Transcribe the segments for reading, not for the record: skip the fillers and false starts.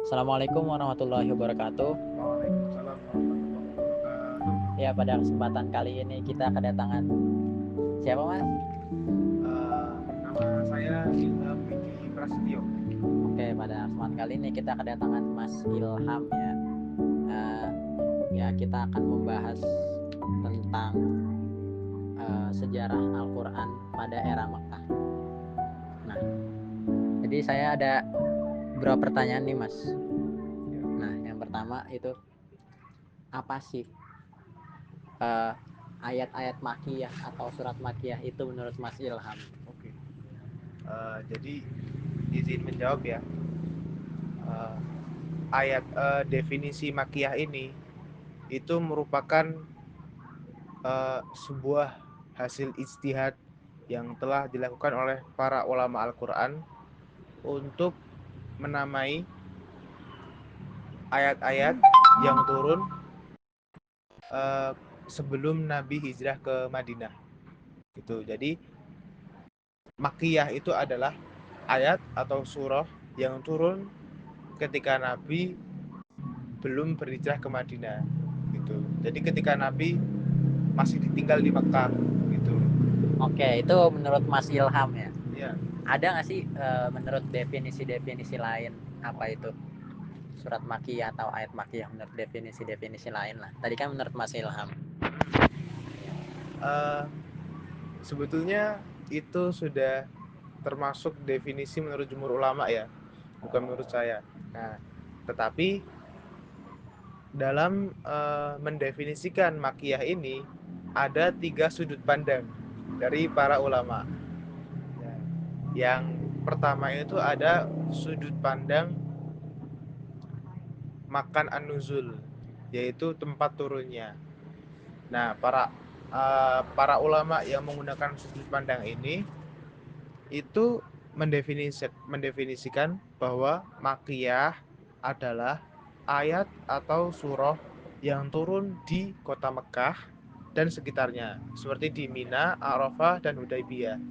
Assalamualaikum warahmatullahi wabarakatuh. Waalaikumsalam warahmatullahi wabarakatuh. Ya, pada kesempatan kali ini kita kedatangan siapa, Mas? Nama saya Ilham Widi Prasetyo. Oke, pada kesempatan kali ini kita kedatangan Mas Ilham ya. Ya, kita akan membahas tentang sejarah Al-Quran pada era Mekah. Nah, jadi saya ada beberapa pertanyaan nih, Mas. Nah, yang pertama itu apa sih ayat-ayat makiyah atau surat makiyah itu menurut Mas Ilham? Oke. Jadi izin menjawab ya. Uh, Definisi makiyah ini itu merupakan sebuah hasil ijtihad yang telah dilakukan oleh para ulama Al-Quran untuk menamai ayat-ayat yang turun sebelum Nabi hijrah ke Madinah. Gitu. Jadi Makiyah itu adalah ayat atau surah yang turun ketika Nabi belum berhijrah ke Madinah. Gitu. Jadi ketika Nabi masih ditinggal di Mekah. Gitu. Oke, itu menurut Mas Ilham ya. Ya. Ada nggak sih menurut definisi-definisi lain apa itu surat makiyah atau ayat makiyah menurut definisi-definisi lain lah. Tadi kan menurut Mas Ilham. Uh, Sebetulnya itu sudah termasuk definisi menurut jumhur ulama ya, bukan menurut saya. Nah, tetapi dalam mendefinisikan makiyah ini ada 3 sudut pandang dari para ulama. Yang pertama itu ada sudut pandang makan an-nuzul, yaitu tempat turunnya. Nah, para ulama yang menggunakan sudut pandang ini itu mendefinisikan bahwa makiyah adalah ayat atau surah yang turun di kota Mekah dan sekitarnya, seperti di Mina, Arafah, dan Hudaybiyah.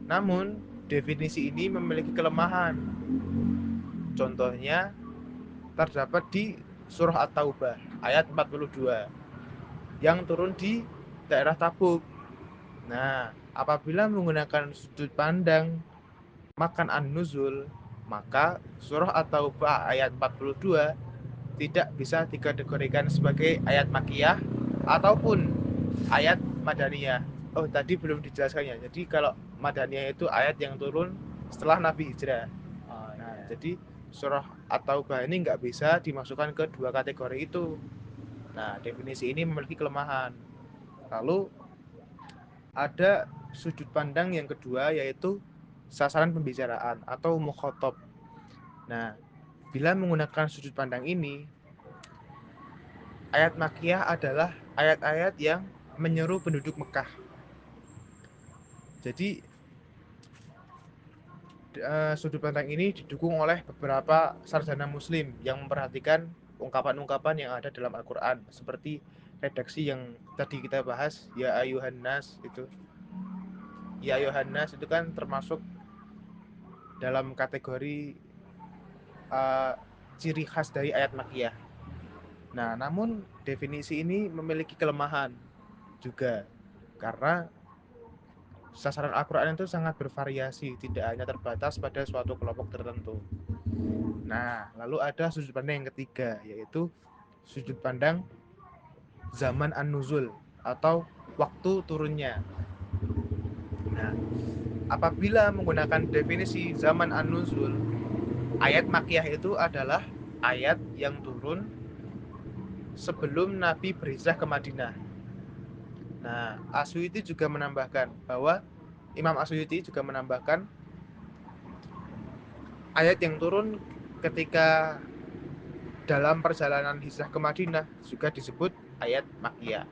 Namun, definisi ini memiliki kelemahan. Contohnya terdapat di surah At-Taubah ayat 42 yang turun di daerah Tabuk. Nah, apabila menggunakan sudut pandang makan an-nuzul, maka surah At-Taubah ayat 42 tidak bisa dikategorikan sebagai ayat makiyah ataupun ayat madaniyah. Oh, tadi belum dijelaskannya. Jadi kalau madaniyah itu ayat yang turun setelah Nabi hijrah. Nah, jadi surah At-Taubah ini nggak bisa dimasukkan ke dua kategori itu. Nah, definisi ini memiliki kelemahan. Lalu ada sudut pandang yang kedua, yaitu sasaran pembicaraan atau mukhotob. Nah, bila menggunakan sudut pandang ini, ayat makiyah adalah ayat-ayat yang menyeru penduduk Mekah. Jadi sudut pandang ini didukung oleh beberapa sarjana muslim yang memperhatikan ungkapan-ungkapan yang ada dalam Al-Quran, seperti redaksi yang tadi kita bahas, ya ayuhan nas itu. Ya ayuhan nas itu kan termasuk dalam kategori ciri khas dari ayat makiyah. Nah, namun definisi ini memiliki kelemahan juga, karena sasaran Al-Quran itu sangat bervariasi, tidak hanya terbatas pada suatu kelompok tertentu. Nah, lalu ada sudut pandang yang ketiga, yaitu sudut pandang zaman an-nuzul atau waktu turunnya. Nah, apabila menggunakan definisi zaman an-nuzul, ayat makiyah itu adalah ayat yang turun sebelum Nabi berhijrah ke Madinah. Nah, Asyuti juga menambahkan bahwa Imam Asyuti juga menambahkan ayat yang turun ketika dalam perjalanan hijrah ke Madinah juga disebut ayat makiyah.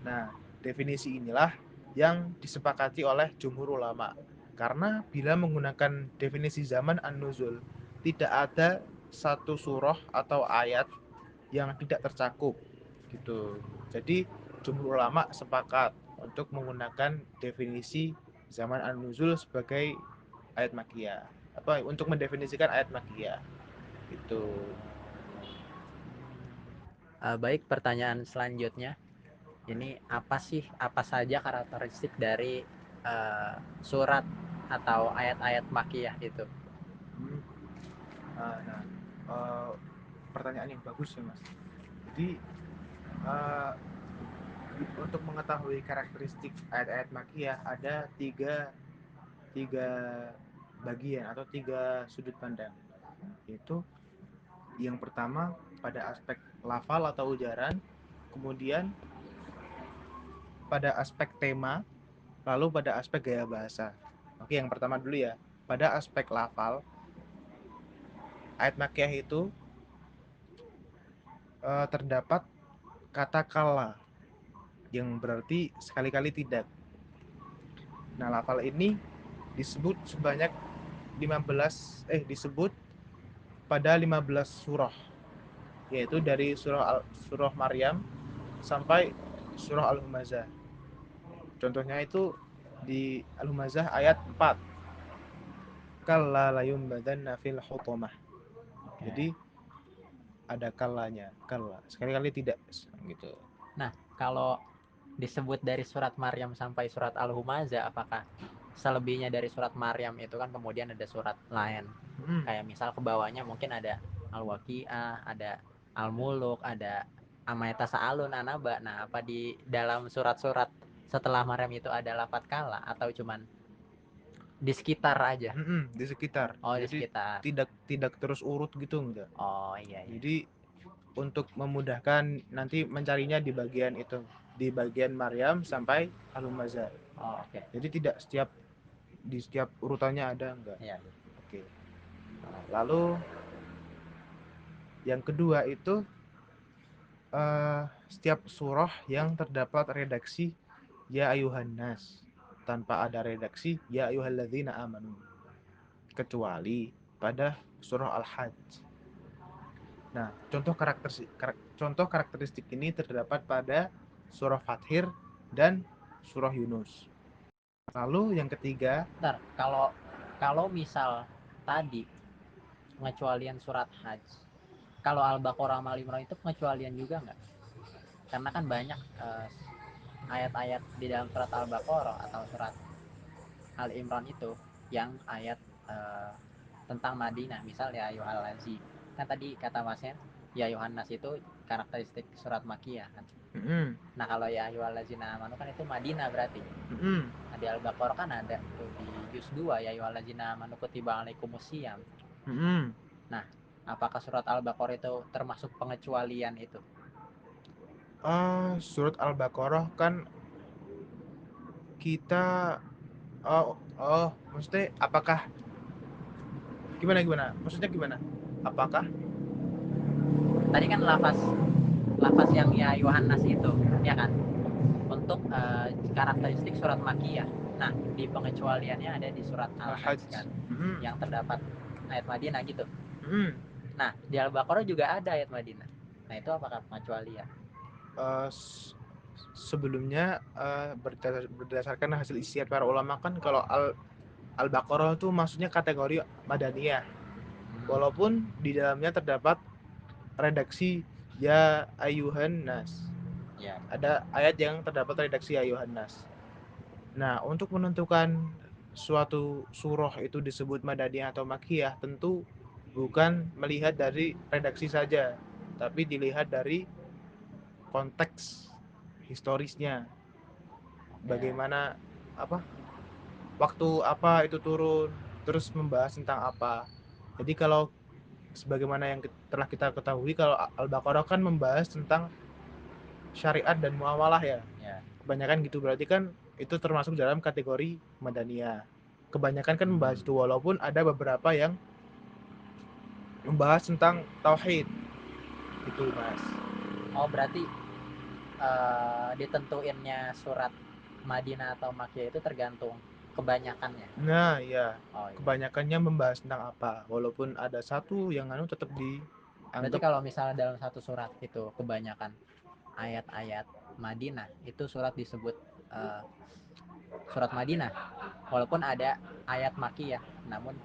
Nah, definisi inilah yang disepakati oleh jumhur ulama. Karena bila menggunakan definisi zaman an-nuzul, tidak ada satu surah atau ayat yang tidak tercakup gitu. Jadi jumhur ulama sepakat untuk menggunakan definisi zaman an-nuzul sebagai ayat makiyah, apa untuk mendefinisikan ayat makiyah. Itu. Baik, pertanyaan selanjutnya. Ini apa saja karakteristik dari surat atau ayat-ayat makiyah itu? Hmm. Nah, eh, pertanyaan yang bagus ya Mas. Jadi eh, untuk mengetahui karakteristik ayat-ayat makiyah ada tiga bagian atau tiga sudut pandang. Yaitu yang pertama pada aspek lafal atau ujaran, kemudian pada aspek tema, lalu pada aspek gaya bahasa. Oke, yang pertama dulu ya. Pada aspek lafal, ayat makiyah itu terdapat kata kala yang berarti sekali-kali tidak. Nah, lafal ini disebut sebanyak 15 disebut pada 15 surah, yaitu dari surah Maryam sampai surah Al-Humazah. Contohnya itu di Al-Humazah ayat 4. Kalla layumbadanna fil hutamah. Jadi ada kalanya, kalla. Sekali-kali tidak gitu. Nah, kalau disebut dari surat Maryam sampai surat Al-Humazah, apakah selebihnya dari surat Maryam itu kan kemudian ada surat lain? Kayak misal ke bawahnya mungkin ada Al-Waqi'ah, ada Al-Muluk, ada Amayata Sa'alun Anaba. Nah, apa di dalam surat-surat setelah Maryam itu ada lafaz kala atau cuman di sekitar aja? Di sekitar. Oh, di Jadi sekitar. tidak terus urut gitu enggak. Oh, iya iya. Jadi untuk memudahkan nanti mencarinya di bagian itu, di bagian Maryam sampai Al-Humazah. Oh, oke. Jadi tidak di setiap urutannya ada enggak. Iya, iya. Oke. Nah, lalu yang kedua itu setiap surah yang terdapat redaksi ya ayuhan nas tanpa ada redaksi ya ayyuhalladzina amanu, kecuali pada surah Al-Hajj. Nah, contoh karakteristik ini terdapat pada surah Fathir dan surah Yunus. Lalu yang ketiga, Bentar, kalau misal tadi pengecualian surat Hajj, kalau Al-Baqarah sama Al-Imran itu pengecualian juga nggak? Karena kan banyak ayat-ayat di dalam surat Al-Baqarah atau surat Al-Imran itu yang ayat tentang Madinah, misal ya Yuhalazi. Kan tadi kata Masnya, ya Yohanes itu karakteristik surat Makiyah kan. mm, Nah, kalau ya Yuhalazina amanu kan itu Madinah berarti. mm, Nah, di Al-Baqarah kan ada tuh di juz 2 ya Yuhalazina amanu kutiba alaikumusiyam. mm, Nah, apakah surat Al-Baqarah itu termasuk pengecualian itu? surat Al-Baqarah kan kita maksudnya apakah gimana maksudnya gimana, apakah Tadi kan lafaz lafaz yang ya Yohanes itu, ya kan? Untuk karakteristik surat Makiyah. Nah, di pengecualiannya ada di surat Al-Hajj Al-Hajj. kan, yang terdapat ayat Madinah gitu. Mm. Nah, di Al-Baqarah juga ada ayat Madinah. Nah, itu apakah pengecualian? Uh, Sebelumnya berdasarkan hasil ijtihad para ulama kan kalau Al-Baqarah itu maksudnya kategori Madaniyah, walaupun di dalamnya terdapat redaksi ya ayuhan nas. Ya. Ada ayat yang terdapat redaksi ya ayuhan nas. Nah, untuk menentukan suatu surah itu disebut Madaniyah atau Makkiyah tentu bukan melihat dari redaksi saja, tapi dilihat dari konteks historisnya. Ya. Bagaimana apa waktu apa itu turun, terus membahas tentang apa. Jadi kalau sebagaimana yang telah kita ketahui kalau Al-Baqarah kan membahas tentang syariat dan muamalah ya. Ya. Kebanyakan gitu, berarti kan itu termasuk dalam kategori Madaniyah. Kebanyakan kan membahas itu, walaupun ada beberapa yang membahas tentang tauhid. Itu, Mas. Oh, berarti ditentuinnya surat Madinah atau Makkiyah itu tergantung kebanyakannya. Nah, ya. Oh iya. Kebanyakannya membahas tentang apa, walaupun ada satu yang tetap Berarti dianggap kalau misalnya dalam satu surat itu kebanyakan ayat-ayat Madinah, itu surat disebut uh, surat Madinah. Walaupun ada ayat Makkiyah, namun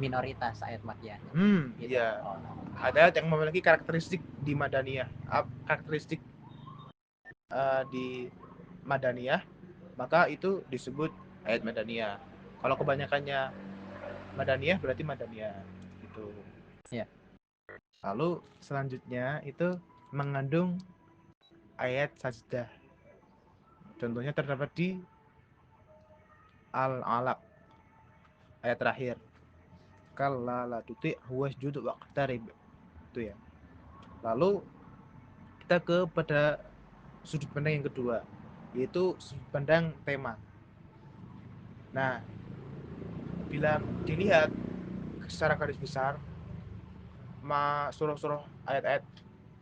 minoritas ayat Makkiyahnya. Gitu. iya. Oh. ayat yang memiliki karakteristik di Madaniyah, karakteristik di Madaniyah, maka itu disebut ayat Madaniyah. Kalau kebanyakannya Madaniyah berarti Madaniyah gitu. Ya. Lalu selanjutnya itu mengandung ayat sajdah. Contohnya terdapat di Al-Alaq ayat terakhir. Kalla la tuti wasjud waqtarib. Itu ya. Lalu kita pada sudut pandang yang kedua, yaitu sudut pandang tema. Nah, bila dilihat secara garis besar, surah-surah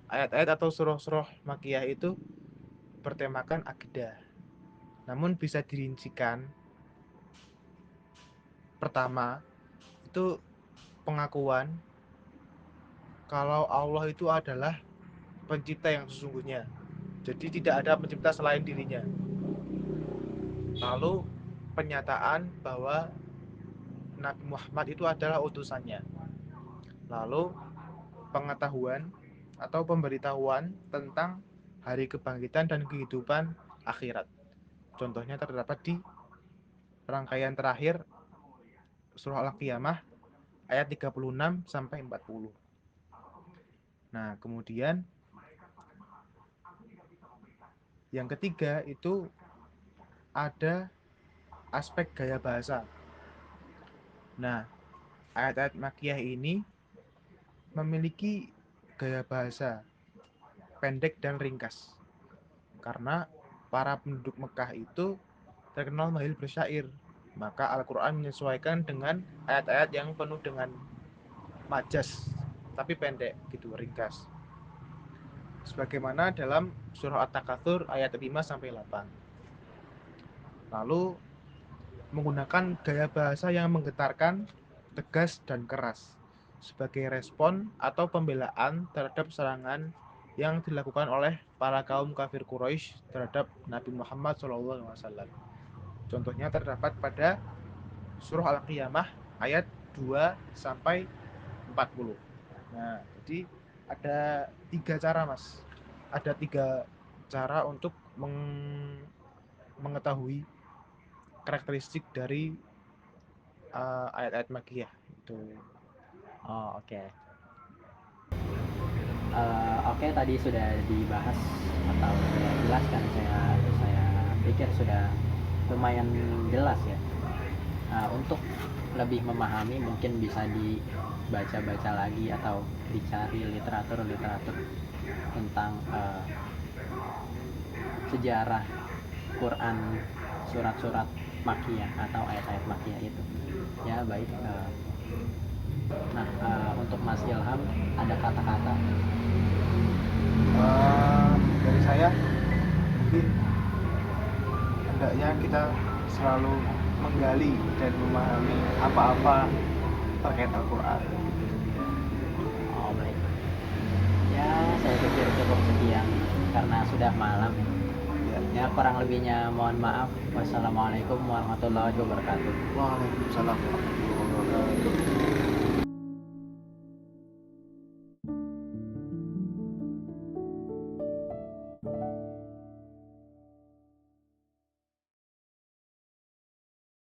ayat-ayat atau surah-surah makiyah itu bertemakan akidah. Namun bisa dirincikan, pertama itu pengakuan kalau Allah itu adalah pencipta yang sesungguhnya. Jadi tidak ada pencipta selain dirinya. Lalu penyataan bahwa Nabi Muhammad itu adalah utusannya. Lalu pengetahuan atau pemberitahuan tentang hari kebangkitan dan kehidupan akhirat. Contohnya terdapat di rangkaian terakhir surah Al-Qiyamah ayat 36 sampai 40. Nah, kemudian yang ketiga itu ada aspek gaya bahasa. Nah, ayat-ayat makiyah ini memiliki gaya bahasa pendek dan ringkas. Karena para penduduk Mekah itu terkenal mahir bersyair. Maka Al-Quran menyesuaikan dengan ayat-ayat yang penuh dengan majas, tapi pendek gitu, ringkas. Sebagaimana dalam surah At-Takatsur ayat 5 sampai 8. Lalu menggunakan gaya bahasa yang menggetarkan, tegas dan keras sebagai respon atau pembelaan terhadap serangan yang dilakukan oleh para kaum kafir Quraisy terhadap Nabi Muhammad SAW. Contohnya terdapat pada surah Al-Qiyamah ayat 2 sampai 40. Nah, jadi ada 3 cara, Mas. Ada 3 cara untuk mengetahui karakteristik dari ayat-ayat makiyah itu. Oh, oke. Oke, tadi sudah dibahas atau saya jelaskan, saya pikir sudah lumayan jelas ya. Untuk lebih memahami mungkin bisa dibaca-baca lagi atau dicari literatur tentang sejarah Quran, surat-surat makiyah atau ayat-ayat makiyah itu. Ya, baik. Nah, untuk Mas Ilham ada kata-kata Dari saya mungkin hendaknya kita selalu menggali dan memahami apa-apa terkait Al-Quran. Oh, baik. Ya, saya pikir cukup sekian karena sudah malam. Ya, kurang lebihnya mohon maaf. Wassalamualaikum warahmatullahi wabarakatuh. Waalaikumsalam warahmatullahi wabarakatuh.